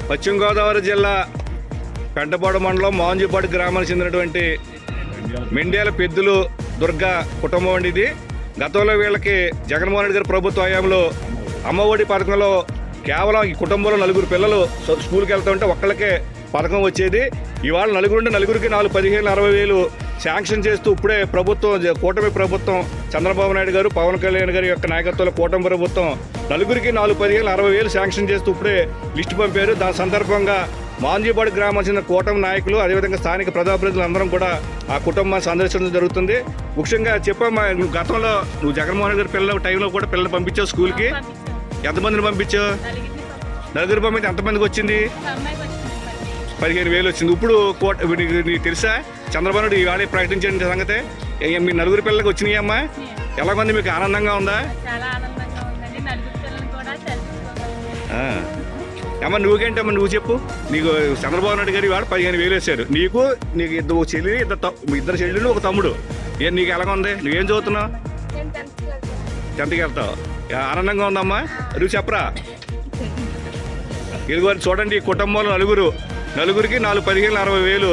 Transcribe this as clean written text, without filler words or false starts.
పశ్చిమ గోదావరి జిల్లా పెంటపాడు మండలం మోహన్జీపాడు గ్రామానికి చెందినటువంటి మెండ్యాల పెద్దులు దుర్గా కుటుంబం అండి ఇది. గతంలో వీళ్ళకి జగన్మోహన్ రెడ్డి గారి ప్రభుత్వ హయాంలో అమ్మఒడి పథకంలో కేవలం ఈ కుటుంబంలో 4 పిల్లలు స్కూల్కి వెళ్తూ ఉంటే ఒక్కళ్ళకే పథకం వచ్చేది. ఇవాళ నలుగురికి 4, 15, 60 వేలు శాంక్షన్ చేస్తూ ఇప్పుడే ప్రభుత్వం, కూటమి ప్రభుత్వం, చంద్రబాబు నాయుడు గారు, పవన్ కళ్యాణ్ గారి యొక్క నాయకత్వంలో కూటమి ప్రభుత్వం నలుగురికి 4, 15, 60 వేలు శాంక్షన్ చేస్తూ ఇప్పుడే లిస్టు పంపారు. దాని సందర్భంగా మోహన్జీపాడు గ్రామం చెందిన కూటమి నాయకులు, అదేవిధంగా స్థానిక ప్రజాప్రతినిధులు అందరం కూడా ఆ కుటుంబాన్ని సందర్శించడం జరుగుతుంది. ముఖ్యంగా చెప్పమ్మా, నువ్వు గతంలో జగన్మోహన్ రెడ్డి గారి పిల్లల టైంలో కూడా పిల్లలు పంపించావు స్కూల్కి. ఎంతమందిని పంపించావు? 4 పంపితే ఎంతమందికి వచ్చింది? 15 వేలు వచ్చింది. ఇప్పుడు నీకు తెలుసా చంద్రబాబు నాయుడు ఇవాళ ప్రకటించిన సంగతే మీ 4 పిల్లలకి వచ్చినాయి అమ్మా. ఎలాగుంది, మీకు ఆనందంగా ఉందా? అమ్మ నువ్వేంటమ్మా, నువ్వు చెప్పు. నీకు చంద్రబాబు నాయుడు గారు ఇవాళ 15 వేలు వేశారు. నీకు 2 చెల్లి, 2 చెల్లెలు, 1 తమ్ముడు. నీకు ఎలాగ ఉంది? నువ్వేం చదువుతున్నావు? 10th వెళ్తావు. ఆనందంగా ఉందమ్మా. నువ్వు చెప్పరా. ఇదిగో చూడండి, ఈ కుటుంబంలో నలుగురికి 4, 15, 60 వేలు